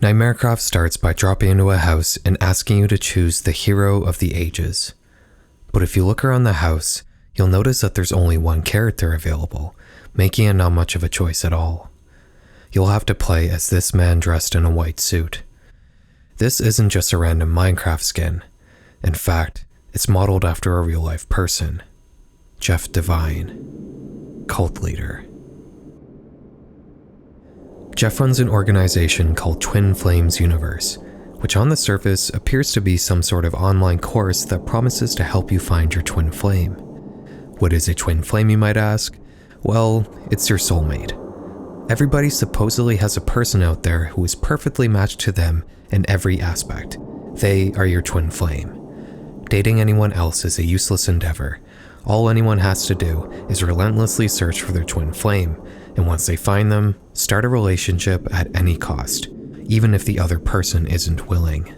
Nightmarecraft starts by dropping into a house and asking you to choose the hero of the ages. But if you look around the house, you'll notice that there's only one character available, making it not much of a choice at all. You'll have to play as this man dressed in a white suit. This isn't just a random Minecraft skin. In fact, it's modeled after a real-life person. Jeff Divine, cult leader. Jeff runs an organization called Twin Flames Universe, which on the surface appears to be some sort of online course that promises to help you find your twin flame. What is a twin flame, you might ask? Well, it's your soulmate. Everybody supposedly has a person out there who is perfectly matched to them in every aspect. They are your twin flame. Dating anyone else is a useless endeavor. All anyone has to do is relentlessly search for their twin flame, and once they find them, start a relationship at any cost, even if the other person isn't willing.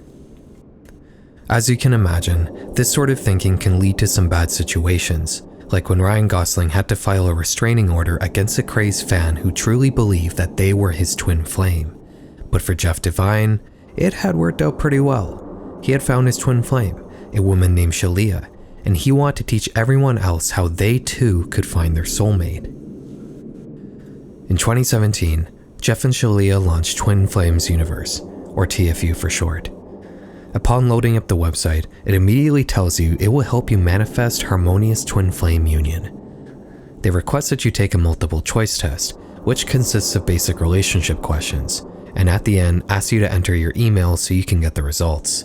As you can imagine, this sort of thinking can lead to some bad situations, like when Ryan Gosling had to file a restraining order against a crazed fan who truly believed that they were his twin flame. But for Jeff Divine, it had worked out pretty well. He had found his twin flame, a woman named Shalia, and he wanted to teach everyone else how they too could find their soulmate. In 2017, Jeff and Shalia launched Twin Flames Universe, or TFU for short. Upon loading up the website, it immediately tells you it will help you manifest harmonious twin flame union. They request that you take a multiple choice test, which consists of basic relationship questions, and at the end asks you to enter your email so you can get the results.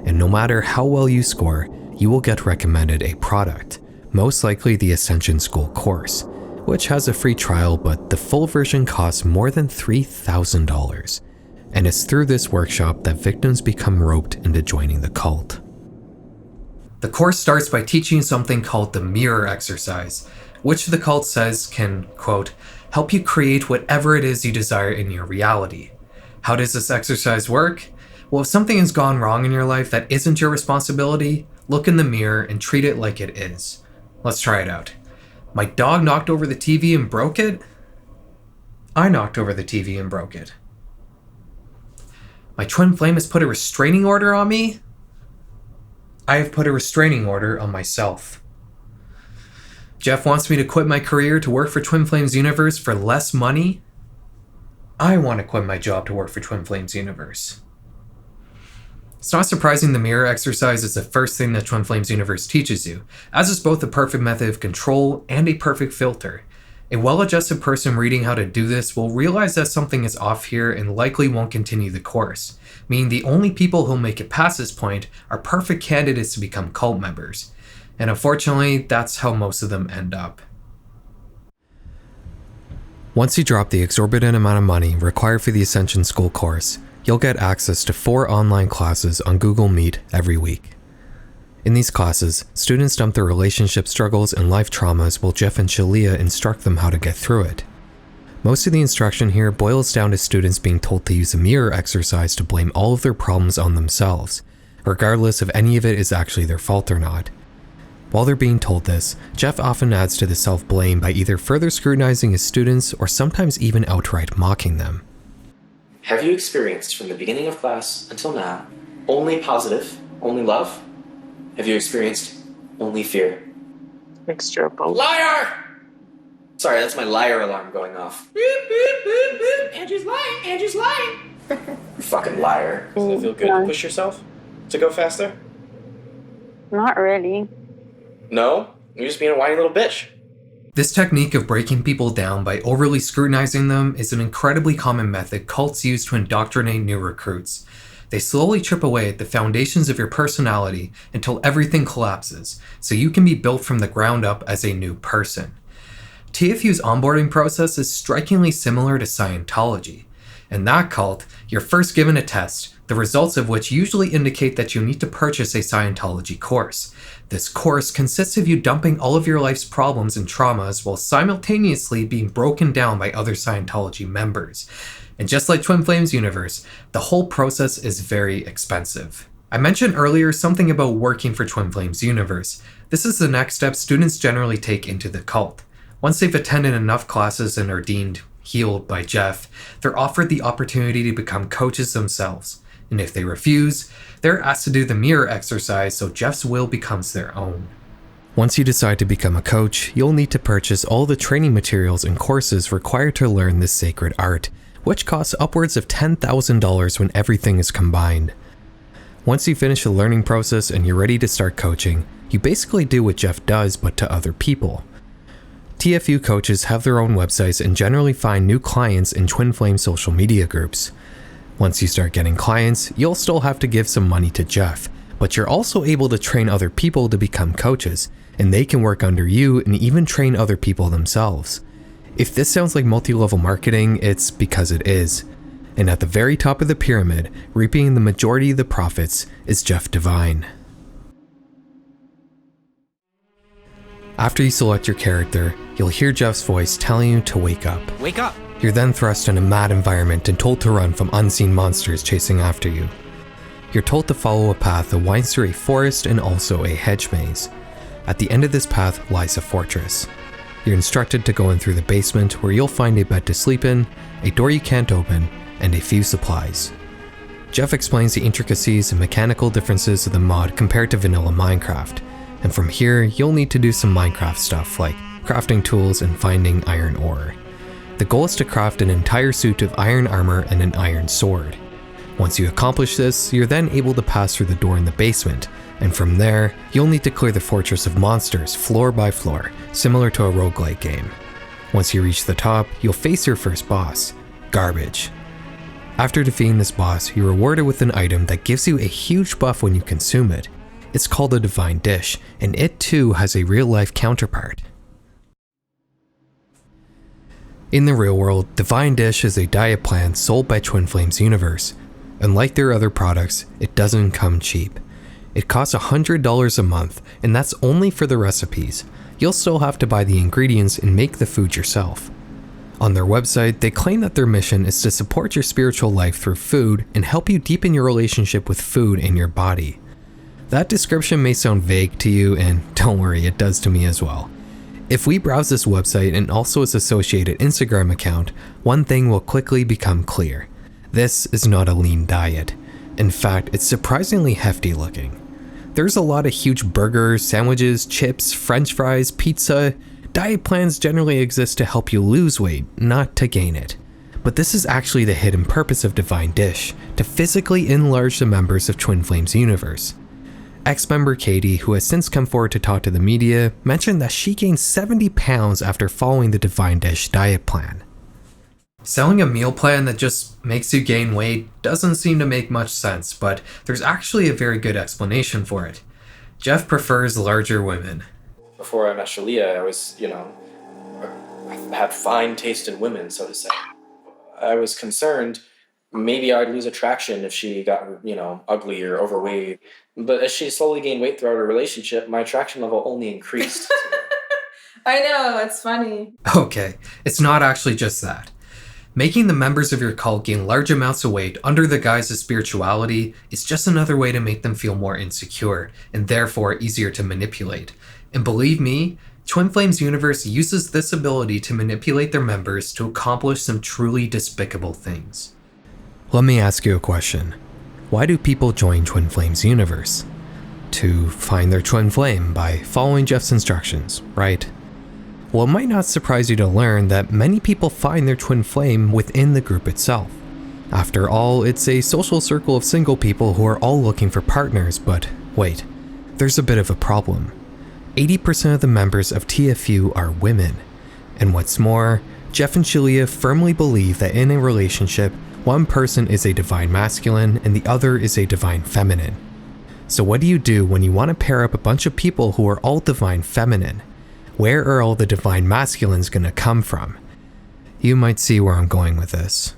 And no matter how well you score, you will get recommended a product, most likely the Ascension School course, which has a free trial, but the full version costs more than $3,000. And it's through this workshop that victims become roped into joining the cult. The course starts by teaching something called the mirror exercise, which the cult says can, quote, help you create whatever it is you desire in your reality. How does this exercise work? Well, if something has gone wrong in your life that isn't your responsibility, look in the mirror and treat it like it is. Let's try it out. My dog knocked over the TV and broke it? I knocked over the TV and broke it. My twin flame has put a restraining order on me? I have put a restraining order on myself. Jeff wants me to quit my career to work for Twin Flames Universe for less money? I want to quit my job to work for Twin Flames Universe. It's not surprising the mirror exercise is the first thing that Twin Flames Universe teaches you, as is both a perfect method of control and a perfect filter. A well-adjusted person reading how to do this will realize that something is off here and likely won't continue the course, meaning the only people who'll make it past this point are perfect candidates to become cult members. And unfortunately, that's how most of them end up. Once you drop the exorbitant amount of money required for the Ascension School course, you'll get access to 4 online classes on Google Meet every week. In these classes, students dump their relationship struggles and life traumas while Jeff and Shalia instruct them how to get through it. Most of the instruction here boils down to students being told to use a mirror exercise to blame all of their problems on themselves, regardless if any of it is actually their fault or not. While they're being told this, Jeff often adds to the self-blame by either further scrutinizing his students or sometimes even outright mocking them. Have you experienced from the beginning of class until now only positive, only love? Have you experienced only fear? Mixture of both. Liar! Sorry, that's my liar alarm going off. Beep, beep, beep, beep. Andrew's lying, Andrew's lying. You fucking liar. Does it feel good to push yourself? To go faster? Not really. No? You're just being a whiny little bitch. This technique of breaking people down by overly scrutinizing them is an incredibly common method cults use to indoctrinate new recruits. They slowly chip away at the foundations of your personality until everything collapses, so you can be built from the ground up as a new person. TFU's onboarding process is strikingly similar to Scientology. In that cult, you're first given a test, the results of which usually indicate that you need to purchase a Scientology course. This course consists of you dumping all of your life's problems and traumas while simultaneously being broken down by other Scientology members. And just like Twin Flames Universe, the whole process is very expensive. I mentioned earlier something about working for Twin Flames Universe. This is the next step students generally take into the cult. Once they've attended enough classes and are deemed healed by Jeff, they're offered the opportunity to become coaches themselves. And if they refuse, they're asked to do the mirror exercise so Jeff's will becomes their own. Once you decide to become a coach, you'll need to purchase all the training materials and courses required to learn this sacred art, which costs upwards of $10,000 when everything is combined. Once you finish the learning process and you're ready to start coaching, you basically do what Jeff does but to other people. TFU coaches have their own websites and generally find new clients in Twin Flame social media groups. Once you start getting clients, you'll still have to give some money to Jeff, but you're also able to train other people to become coaches, and they can work under you and even train other people themselves. If this sounds like multi-level marketing, it's because it is. And at the very top of the pyramid, reaping the majority of the profits, is Jeff Divine. After you select your character, you'll hear Jeff's voice telling you to wake up. Wake up! You're then thrust in a mad environment and told to run from unseen monsters chasing after you. You're told to follow a path that winds through a forest and also a hedge maze. At the end of this path lies a fortress. You're instructed to go in through the basement where you'll find a bed to sleep in, a door you can't open, and a few supplies. Jeff explains the intricacies and mechanical differences of the mod compared to vanilla Minecraft, and from here you'll need to do some Minecraft stuff like crafting tools and finding iron ore. The goal is to craft an entire suit of iron armor and an iron sword. Once you accomplish this, you're then able to pass through the door in the basement, and from there, you'll need to clear the fortress of monsters floor by floor, similar to a roguelike game. Once you reach the top, you'll face your first boss, Garbage. After defeating this boss, you're rewarded with an item that gives you a huge buff when you consume it. It's called a Divine Dish, and it too has a real-life counterpart. In the real world, Divine Dish is a diet plan sold by Twin Flames Universe. Unlike their other products, it doesn't come cheap. It costs $100 a month, and that's only for the recipes. You'll still have to buy the ingredients and make the food yourself. On their website, they claim that their mission is to support your spiritual life through food and help you deepen your relationship with food and your body. That description may sound vague to you, and don't worry, it does to me as well. If we browse this website and also its associated Instagram account, one thing will quickly become clear. This is not a lean diet. In fact, it's surprisingly hefty looking. There's a lot of huge burgers, sandwiches, chips, french fries, pizza. Diet plans generally exist to help you lose weight, not to gain it. But this is actually the hidden purpose of Divine Dish, to physically enlarge the members of Twin Flames Universe. Ex-member Katie, who has since come forward to talk to the media, mentioned that she gained 70 pounds after following the Divine Dish diet plan. Selling a meal plan that just makes you gain weight doesn't seem to make much sense, but there's actually a very good explanation for it. Jeff prefers larger women. Before I met Shalia, I was, I had fine taste in women, so to say. I was concerned maybe I'd lose attraction if she got, ugly or overweight. But as she slowly gained weight throughout our relationship, my attraction level only increased. I know, it's funny. Okay, it's not actually just that. Making the members of your cult gain large amounts of weight under the guise of spirituality is just another way to make them feel more insecure, and therefore easier to manipulate. And believe me, Twin Flames Universe uses this ability to manipulate their members to accomplish some truly despicable things. Let me ask you a question. Why do people join Twin Flames Universe? To find their twin flame by following Jeff's instructions, right? Well, it might not surprise you to learn that many people find their twin flame within the group itself. After all, it's a social circle of single people who are all looking for partners, but wait, there's a bit of a problem. 80% of the members of TFU are women. And what's more, Jeff and Shalia firmly believe that in a relationship, one person is a divine masculine and the other is a divine feminine. So what do you do when you want to pair up a bunch of people who are all divine feminine? Where are all the divine masculines gonna come from? You might see where I'm going with this.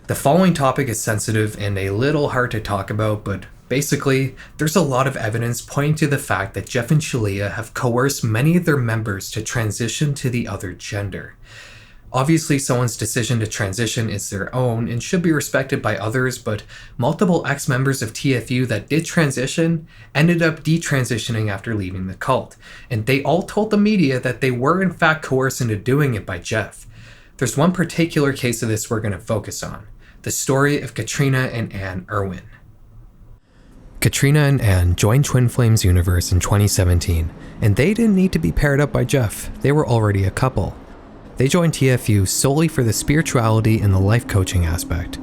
The following topic is sensitive and a little hard to talk about, but Basically, there's a lot of evidence pointing to the fact that Jeff and Shalia have coerced many of their members to transition to the other gender. Obviously, someone's decision to transition is their own and should be respected by others, but multiple ex-members of TFU that did transition ended up detransitioning after leaving the cult, and they all told the media that they were in fact coerced into doing it by Jeff. There's one particular case of this we're going to focus on, the story of Katrina and Ann Irwin. Katrina and Ann joined Twin Flames Universe in 2017, and they didn't need to be paired up by Jeff, they were already a couple. They joined TFU solely for the spirituality and the life coaching aspect.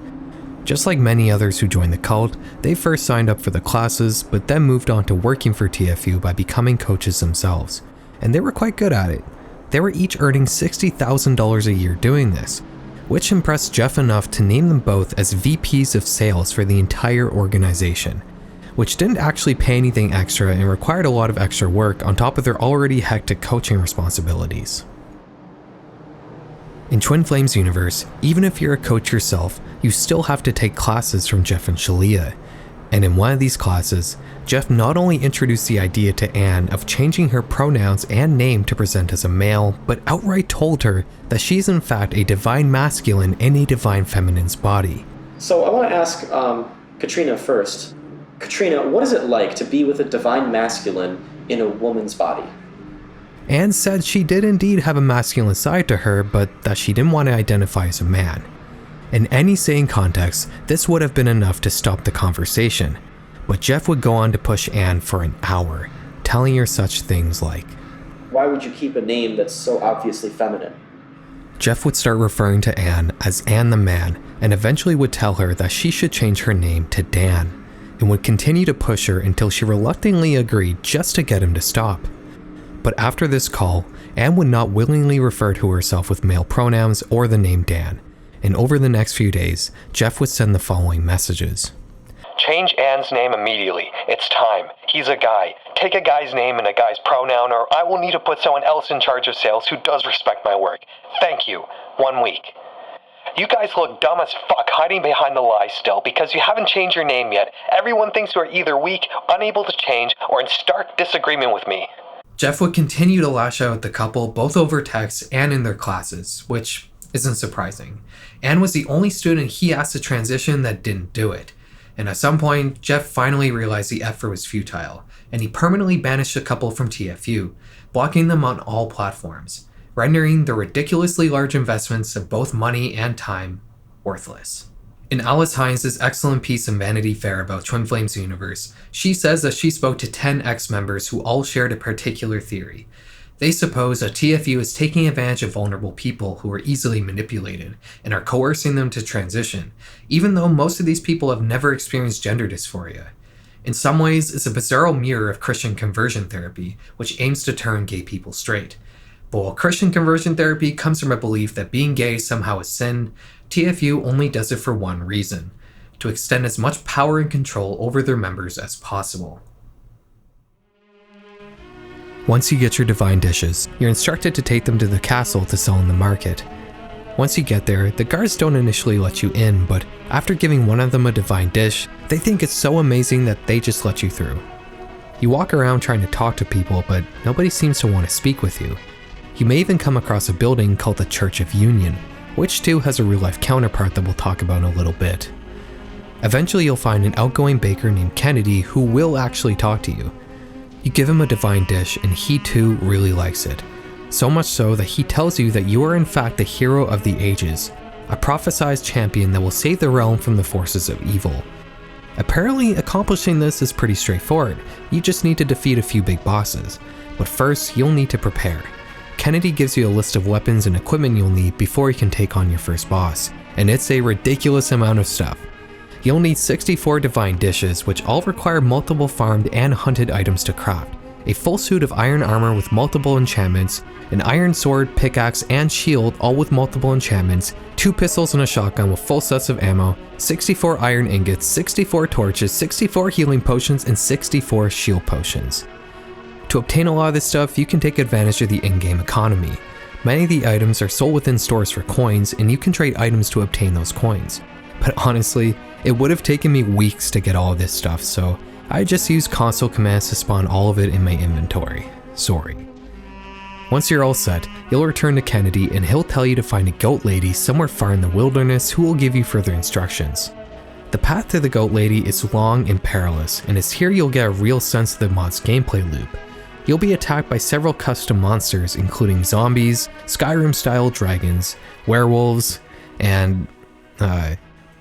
Just like many others who joined the cult, they first signed up for the classes, but then moved on to working for TFU by becoming coaches themselves. And they were quite good at it. They were each earning $60,000 a year doing this, which impressed Jeff enough to name them both as VPs of sales for the entire organization, which didn't actually pay anything extra and required a lot of extra work on top of their already hectic coaching responsibilities. In Twin Flames Universe, even if you're a coach yourself, you still have to take classes from Jeff and Shalia. And in one of these classes, Jeff not only introduced the idea to Ann of changing her pronouns and name to present as a male, but outright told her that she's in fact a divine masculine in a divine feminine's body. So I want to ask Katrina first. Katrina, what is it like to be with a divine masculine in a woman's body? Ann said she did indeed have a masculine side to her, but that she didn't want to identify as a man. In any sane context, this would have been enough to stop the conversation, but Jeff would go on to push Ann for an hour, telling her such things like, "Why would you keep a name that's so obviously feminine?" Jeff would start referring to Ann as Ann the Man, and eventually would tell her that she should change her name to Dan, and would continue to push her until she reluctantly agreed just to get him to stop. But after this call, Ann would not willingly refer to herself with male pronouns or the name Dan, and over the next few days, Jeff would send the following messages. "Change Ann's name immediately. It's time. He's a guy. Take a guy's name and a guy's pronoun, or I will need to put someone else in charge of sales who does respect my work. Thank you. 1 week. You guys look dumb as fuck hiding behind the lie still because you haven't changed your name yet. Everyone thinks you are either weak, unable to change, or in stark disagreement with me." Jeff would continue to lash out at the couple both over text and in their classes, which isn't surprising. Ann was the only student he asked to transition that didn't do it. And at some point, Jeff finally realized the effort was futile, and he permanently banished the couple from TFU, blocking them on all platforms, rendering their ridiculously large investments of both money and time worthless. In Alice Hines' excellent piece in Vanity Fair about Twin Flames Universe, she says that she spoke to 10 ex-members who all shared a particular theory. They suppose that TFU is taking advantage of vulnerable people who are easily manipulated and are coercing them to transition, even though most of these people have never experienced gender dysphoria. In some ways, it's a bizarro mirror of Christian conversion therapy, which aims to turn gay people straight. But while Christian conversion therapy comes from a belief that being gay somehow is sin, TFU only does it for one reason: to extend as much power and control over their members as possible. Once you get your divine dishes, you're instructed to take them to the castle to sell in the market. Once you get there, the guards don't initially let you in, but after giving one of them a divine dish, they think it's so amazing that they just let you through. You walk around trying to talk to people, but nobody seems to want to speak with you. You may even come across a building called the Church of Union, which too has a real-life counterpart that we'll talk about in a little bit. Eventually you'll find an outgoing baker named Kennedy who will actually talk to you. You give him a divine dish and he too really likes it. So much so that he tells you that you are in fact the hero of the ages, a prophesized champion that will save the realm from the forces of evil. Apparently accomplishing this is pretty straightforward, you just need to defeat a few big bosses, but first you'll need to prepare. Kennedy gives you a list of weapons and equipment you'll need before you can take on your first boss, and it's a ridiculous amount of stuff. You'll need 64 divine dishes, which all require multiple farmed and hunted items to craft, a full suit of iron armor with multiple enchantments, an iron sword, pickaxe, and shield all with multiple enchantments, 2 pistols and a shotgun with full sets of ammo, 64 iron ingots, 64 torches, 64 healing potions, and 64 shield potions. To obtain a lot of this stuff, you can take advantage of the in-game economy. Many of the items are sold within stores for coins, and you can trade items to obtain those coins. but honestly, it would have taken me weeks to get all of this stuff, so I just used console commands to spawn all of it in my inventory. Sorry. Once you're all set, you'll return to Kennedy and he'll tell you to find a goat lady somewhere far in the wilderness who will give you further instructions. The path to the goat lady is long and perilous, and it's here you'll get a real sense of the mod's gameplay loop. You'll be attacked by several custom monsters including zombies, Skyrim-style dragons, werewolves, and the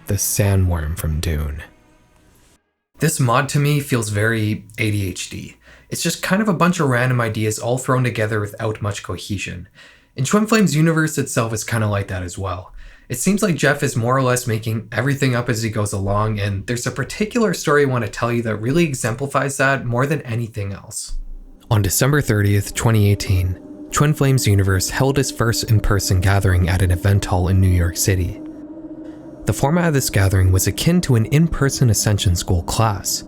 sandworm from Dune. This mod to me feels very ADHD. It's just kind of a bunch of random ideas all thrown together without much cohesion. And Twin Flames universe itself is kind of like that as well. It seems like Jeff is more or less making everything up as he goes along, and there's a particular story I want to tell you that really exemplifies that more than anything else. On December 30th, 2018, Twin Flames Universe held its first in-person gathering at an event hall in New York City. The format of this gathering was akin to an in-person Ascension school class.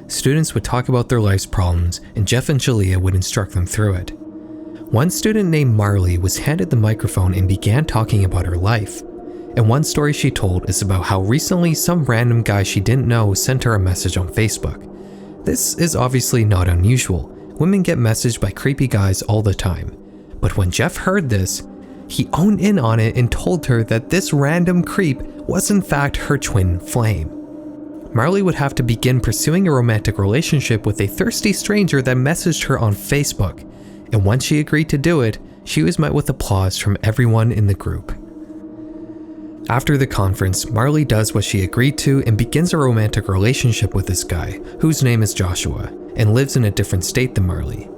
Students would talk about their life's problems, and Jeff and Shalia would instruct them through it. One student named Marley was handed the microphone and began talking about her life. And one story she told is about how recently some random guy she didn't know sent her a message on Facebook. This is obviously not unusual. Women get messaged by creepy guys all the time. But when Jeff heard this, he owned in on it and told her that this random creep was in fact her twin flame. Marley would have to begin pursuing a romantic relationship with a thirsty stranger that messaged her on Facebook, and once she agreed to do it, she was met with applause from everyone in the group. After the conference, Marley does what she agreed to and begins a romantic relationship with this guy, whose name is Joshua, and lives in a different state than Marley.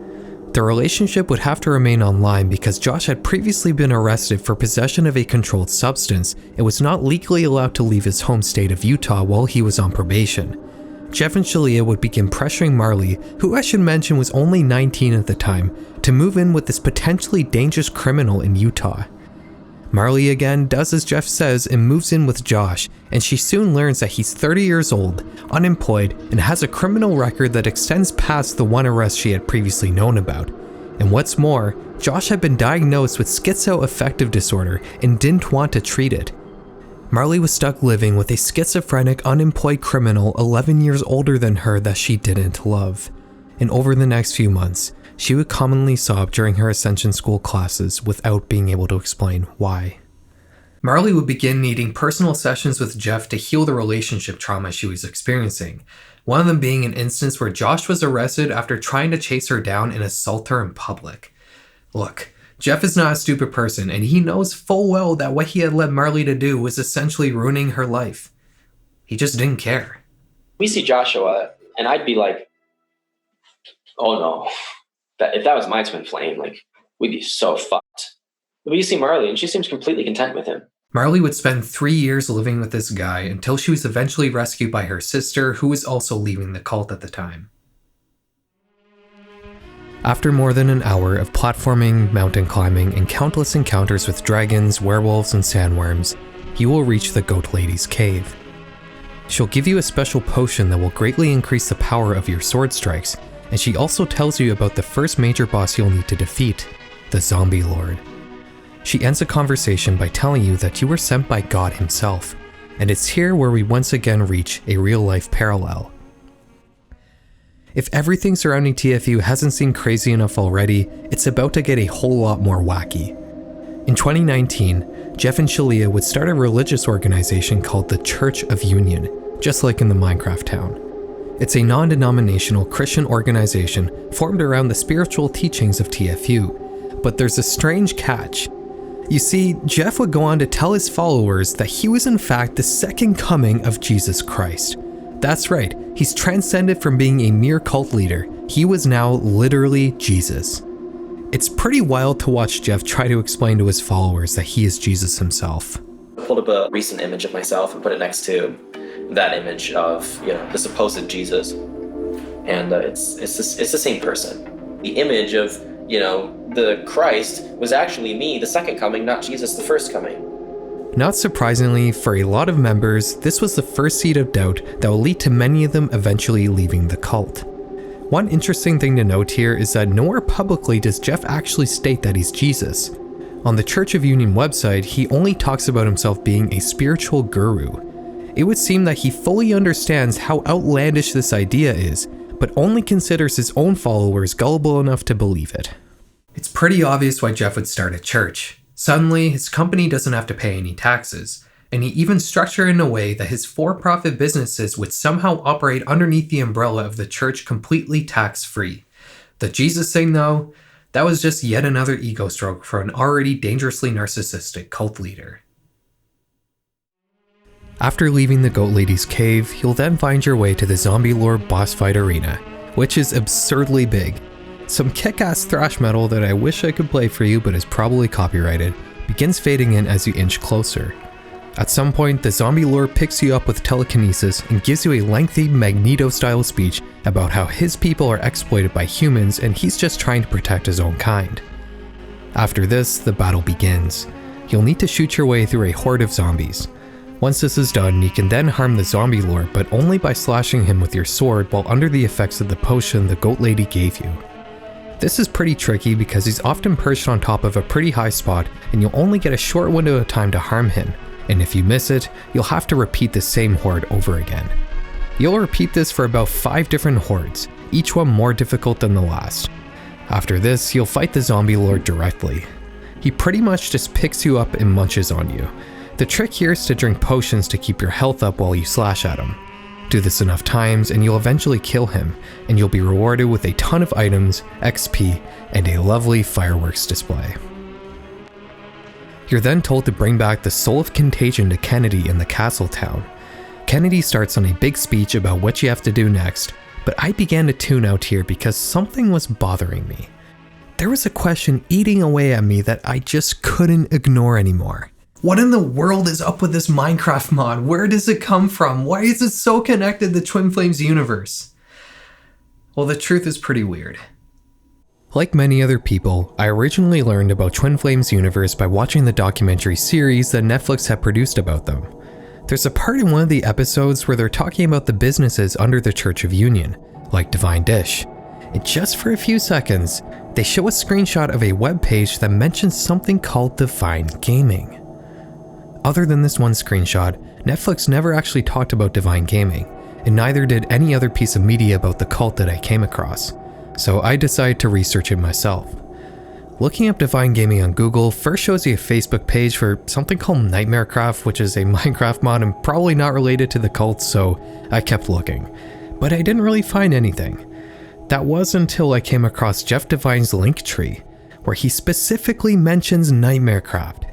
The relationship would have to remain online because Josh had previously been arrested for possession of a controlled substance and was not legally allowed to leave his home state of Utah while he was on probation. Jeff and Shalia would begin pressuring Marley, who I should mention was only 19 at the time, to move in with this potentially dangerous criminal in Utah. Marley again does as Jeff says and moves in with Josh, and she soon learns that he's 30 years old, unemployed, and has a criminal record that extends past the one arrest she had previously known about. And what's more, Josh had been diagnosed with schizoaffective disorder and didn't want to treat it. Marley was stuck living with a schizophrenic, unemployed criminal 11 years older than her that she didn't love. And over the next few months, she would commonly sob during her Ascension school classes without being able to explain why. Marley would begin needing personal sessions with Jeff to heal the relationship trauma she was experiencing, one of them being an instance where Josh was arrested after trying to chase her down and assault her in public. Look, Jeff is not a stupid person, and he knows full well that what he had led Marley to do was essentially ruining her life. He just didn't care. We see Joshua, and I'd be like, oh no. If that was my twin flame, we'd be so fucked. But you see Marley, and she seems completely content with him. Marley would spend 3 years living with this guy until she was eventually rescued by her sister, who was also leaving the cult at the time. After more than an hour of platforming, mountain climbing, and countless encounters with dragons, werewolves, and sandworms, you will reach the Goat Lady's cave. She'll give you a special potion that will greatly increase the power of your sword strikes, and she also tells you about the first major boss you'll need to defeat, the Zombie Lord. She ends the conversation by telling you that you were sent by God himself, and it's here where we once again reach a real-life parallel. If everything surrounding TFU hasn't seemed crazy enough already, it's about to get a whole lot more wacky. In 2019, Jeff and Shalia would start a religious organization called the Church of Union, just like in the Minecraft town. It's a non-denominational Christian organization formed around the spiritual teachings of TFU, but there's a strange catch. You see, Jeff would go on to tell his followers that he was in fact the second coming of Jesus Christ. That's right, he's transcended from being a mere cult leader. He was now literally Jesus. It's pretty wild to watch Jeff try to explain to his followers that he is Jesus himself. I pulled up a recent image of myself and put it next to that image of, the supposed Jesus, and it's the same person. The image of, the Christ was actually me, the second coming, not Jesus, the first coming. Not surprisingly, for a lot of members, this was the first seed of doubt that will lead to many of them eventually leaving the cult. One interesting thing to note here is that nowhere publicly does Jeff actually state that he's Jesus. On the Church of Union website, he only talks about himself being a spiritual guru. it would seem that he fully understands how outlandish this idea is, but only considers his own followers gullible enough to believe it. It's pretty obvious why Jeff would start a church. Suddenly, his company doesn't have to pay any taxes, and he even structured in a way that his for-profit businesses would somehow operate underneath the umbrella of the church completely tax-free. The Jesus thing, though, that was just yet another ego stroke for an already dangerously narcissistic cult leader. After leaving the Goat Lady's cave, you'll then find your way to the Zombie Lord boss fight arena, which is absurdly big. Some kick-ass thrash metal that I wish I could play for you but is probably copyrighted, begins fading in as you inch closer. At some point, the Zombie Lord picks you up with telekinesis and gives you a lengthy Magneto-style speech about how his people are exploited by humans and he's just trying to protect his own kind. After this, the battle begins. You'll need to shoot your way through a horde of zombies. Once this is done, you can then harm the Zombie Lord, but only by slashing him with your sword while under the effects of the potion the Goat Lady gave you. This is pretty tricky because he's often perched on top of a pretty high spot and you'll only get a short window of time to harm him, and if you miss it, you'll have to repeat the same horde over again. You'll repeat this for about 5 different hordes, each one more difficult than the last. After this, you'll fight the Zombie Lord directly. He pretty much just picks you up and munches on you. The trick here is to drink potions to keep your health up while you slash at him. Do this enough times and you'll eventually kill him, and you'll be rewarded with a ton of items, XP, and a lovely fireworks display. You're then told to bring back the Soul of Contagion to Kennedy in the castle town. Kennedy starts on a big speech about what you have to do next, but I began to tune out here because something was bothering me. There was a question eating away at me that I just couldn't ignore anymore. What in the world is up with this Minecraft mod? Where does it come from? Why is it so connected to Twin Flames universe? Well, the truth is pretty weird. Like many other people, I originally learned about Twin Flames universe by watching the documentary series that Netflix had produced about them. There's a part in one of the episodes where they're talking about the businesses under the Church of Union, like Divine Dish. And just for a few seconds, they show a screenshot of a webpage that mentions something called Divine Gaming. Other than this one screenshot, Netflix never actually talked about Divine Gaming, and neither did any other piece of media about the cult that I came across, so I decided to research it myself. Looking up Divine Gaming on Google first shows you a Facebook page for something called NightmareCraft, which is a Minecraft mod and probably not related to the cult, so I kept looking. But I didn't really find anything. That was until I came across Jeff Devine's Linktree, where he specifically mentions NightmareCraft.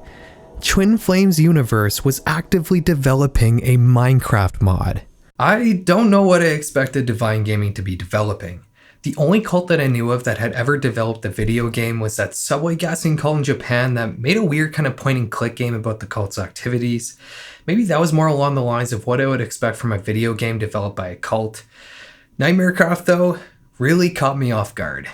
Twin Flames Universe was actively developing a Minecraft mod. I don't know what I expected Divine Gaming to be developing. The only cult that I knew of that had ever developed a video game was that subway gassing cult in Japan that made a weird kind of point and click game about the cult's activities. Maybe that was more along the lines of what I would expect from a video game developed by a cult. NightmareCraft, though, really caught me off guard.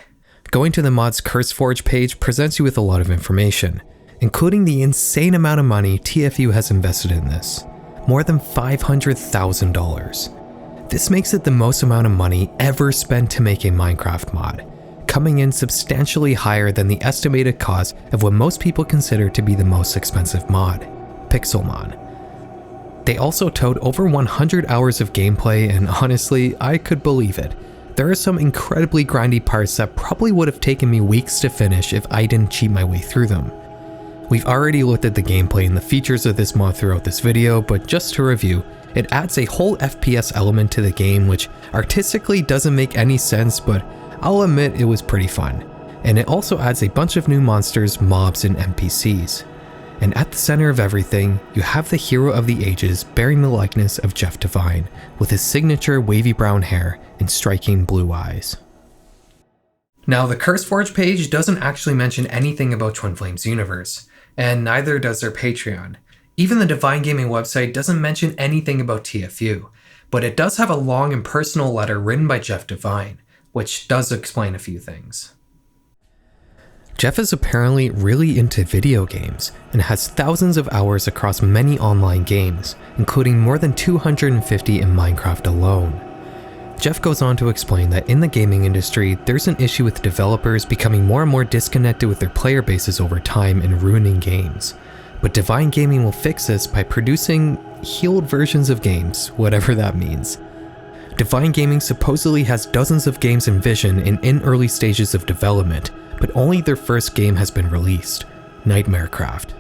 Going to the mod's CurseForge page presents you with a lot of information, including the insane amount of money TFU has invested in this. More than $500,000. This makes it the most amount of money ever spent to make a Minecraft mod, coming in substantially higher than the estimated cost of what most people consider to be the most expensive mod, Pixelmon. They also towed over 100 hours of gameplay, and honestly, I could believe it. There are some incredibly grindy parts that probably would have taken me weeks to finish if I didn't cheat my way through them. We've already looked at the gameplay and the features of this mod throughout this video, but just to review, it adds a whole FPS element to the game which artistically doesn't make any sense, but I'll admit it was pretty fun. And it also adds a bunch of new monsters, mobs, and NPCs. And at the center of everything, you have the hero of the ages bearing the likeness of Jeff Devine, with his signature wavy brown hair and striking blue eyes. Now, the CurseForge page doesn't actually mention anything about Twin Flames universe, and neither does their Patreon. Even the Divine Gaming website doesn't mention anything about TFU, but it does have a long and personal letter written by Jeff Devine, which does explain a few things. Jeff is apparently really into video games and has thousands of hours across many online games, including more than 250 in Minecraft alone. Jeff goes on to explain that in the gaming industry, there's an issue with developers becoming more and more disconnected with their player bases over time and ruining games. But Divine Gaming will fix this by producing healed versions of games, whatever that means. Divine Gaming supposedly has dozens of games in vision and in early stages of development, but only their first game has been released, NeverEndingCorridor.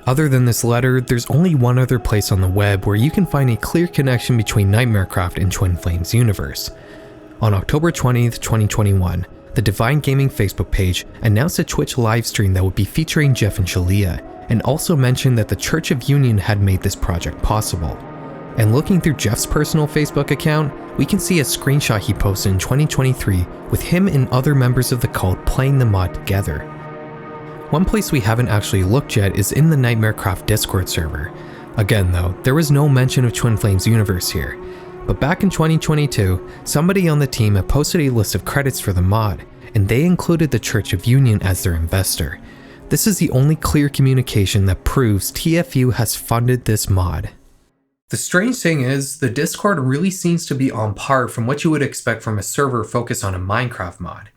Other than this letter, there's only one other place on the web where you can find a clear connection between NeverEndingCorridor and Twin Flames universe. On October 20th, 2021, the Divine Gaming Facebook page announced a Twitch livestream that would be featuring Jeff and Shalia, and also mentioned that the Church of Union had made this project possible. And looking through Jeff's personal Facebook account, we can see a screenshot he posted in 2023 with him and other members of the cult playing the mod together. One place we haven't actually looked yet is in the NeverEndingCorridor Discord server. Again though, there was no mention of Twin Flames universe here. But back in 2022, somebody on the team had posted a list of credits for the mod, and they included the Church of Union as their investor. This is the only clear communication that proves TFU has funded this mod. The strange thing is, the Discord really seems to be on par from what you would expect from a server focused on a Minecraft mod.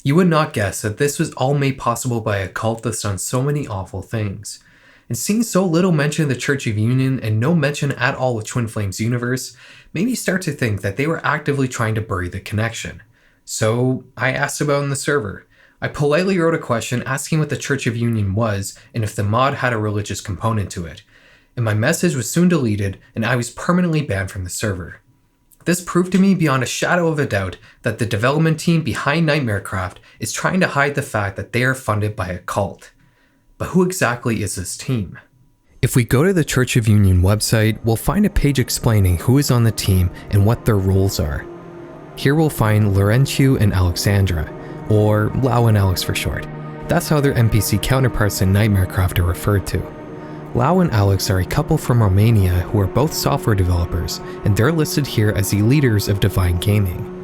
You would not guess that this was all made possible by a cult that's done so many awful things. And seeing so little mention of the Church of Union and no mention at all of Twin Flames universe, made me start to think that they were actively trying to bury the connection. So I asked about it in the server. I politely wrote a question asking what the Church of Union was and if the mod had a religious component to it. And my message was soon deleted and I was permanently banned from the server. This proved to me beyond a shadow of a doubt that the development team behind NeverEndingCorridor is trying to hide the fact that they are funded by a cult. But who exactly is this team? If we go to the Church of Union website, we'll find a page explaining who is on the team and what their roles are. Here we'll find Laurentiu and Alexandra, or Lau and Alex for short. That's how their NPC counterparts in NeverEndingCorridor are referred to. Lau and Alex are a couple from Romania who are both software developers, and they're listed here as the leaders of Divine Gaming.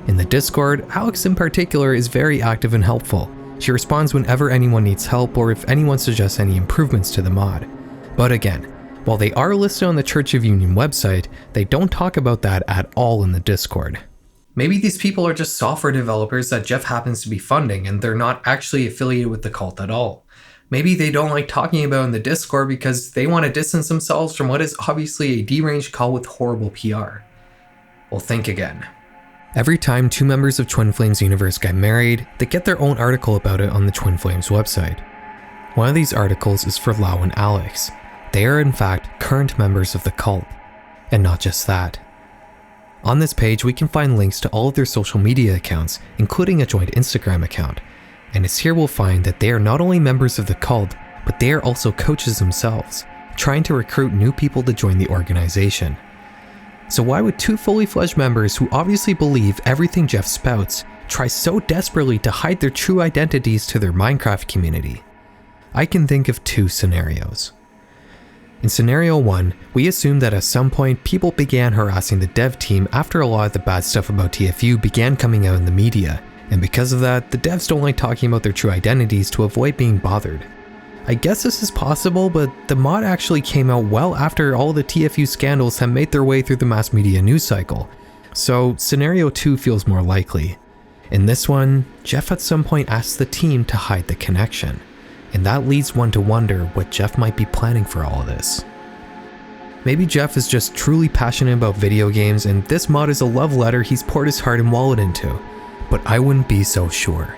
In the Discord, Alex in particular is very active and helpful. She responds whenever anyone needs help or if anyone suggests any improvements to the mod. But again, while they are listed on the Church of Union website, they don't talk about that at all in the Discord. Maybe these people are just software developers that Jeff happens to be funding and they're not actually affiliated with the cult at all. Maybe they don't like talking about in the Discord because they want to distance themselves from what is obviously a deranged cult with horrible PR. Well, think again. Every time two members of Twin Flames universe get married, they get their own article about it on the Twin Flames website. One of these articles is for Lau and Alex. They are in fact current members of the cult. And not just that. On this page we can find links to all of their social media accounts, including a joint Instagram account. And it's here we'll find that they are not only members of the cult, but they are also coaches themselves, trying to recruit new people to join the organization. So why would two fully fledged members who obviously believe everything Jeff spouts try so desperately to hide their true identities to their Minecraft community? I can think of two scenarios. In scenario 1, we assume that at some point people began harassing the dev team after a lot of the bad stuff about TFU began coming out in the media, and because of that, the devs don't like talking about their true identities to avoid being bothered. I guess this is possible, but the mod actually came out well after all the TFU scandals have made their way through the mass media news cycle, so scenario 2 feels more likely. In this one, Jeff at some point asked the team to hide the connection, and that leads one to wonder what Jeff might be planning for all of this. Maybe Jeff is just truly passionate about video games and this mod is a love letter he's poured his heart and wallet into, but I wouldn't be so sure.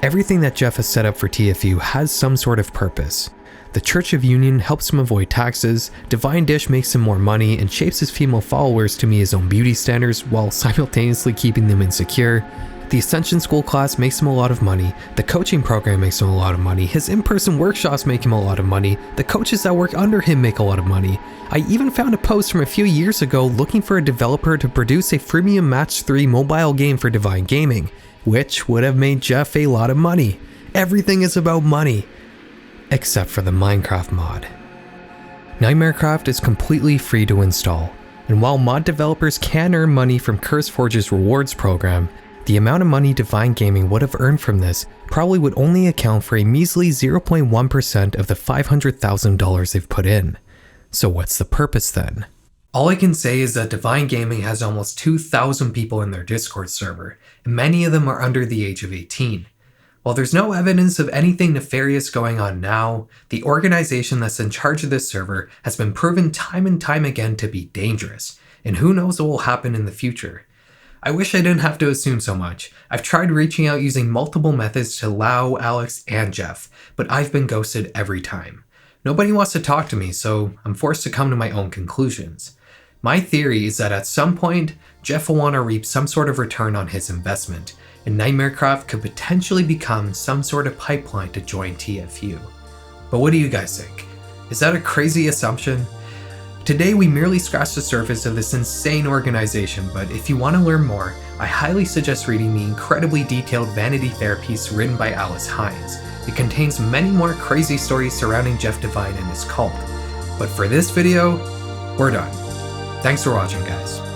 Everything that Jeff has set up for TFU has some sort of purpose. The Church of Union helps him avoid taxes, Divine Dish makes him more money and shapes his female followers to meet his own beauty standards while simultaneously keeping them insecure. The Ascension school class makes him a lot of money, the coaching program makes him a lot of money, his in-person workshops make him a lot of money, the coaches that work under him make a lot of money. I even found a post from a few years ago looking for a developer to produce a freemium Match 3 mobile game for Divine Gaming, which would have made Jeff a lot of money. Everything is about money. Except for the Minecraft mod. NeverEndingCorridor is completely free to install, and while mod developers can earn money from CurseForge's rewards program, the amount of money Divine Gaming would have earned from this probably would only account for a measly 0.1% of the $500,000 they've put in. So what's the purpose then? All I can say is that Divine Gaming has almost 2,000 people in their Discord server, and many of them are under the age of 18. While there's no evidence of anything nefarious going on now, the organization that's in charge of this server has been proven time and time again to be dangerous, and who knows what will happen in the future. I wish I didn't have to assume so much. I've tried reaching out using multiple methods to Lau, Alex, and Jeff, but I've been ghosted every time. Nobody wants to talk to me, so I'm forced to come to my own conclusions. My theory is that at some point, Jeff will want to reap some sort of return on his investment, and Nightmarecraft could potentially become some sort of pipeline to join TFU. But what do you guys think? Is that a crazy assumption? Today we merely scratched the surface of this insane organization, but if you want to learn more, I highly suggest reading the incredibly detailed Vanity Fair piece written by Alice Hines. It contains many more crazy stories surrounding Jeff Devine and his cult. But for this video, we're done. Thanks for watching, guys.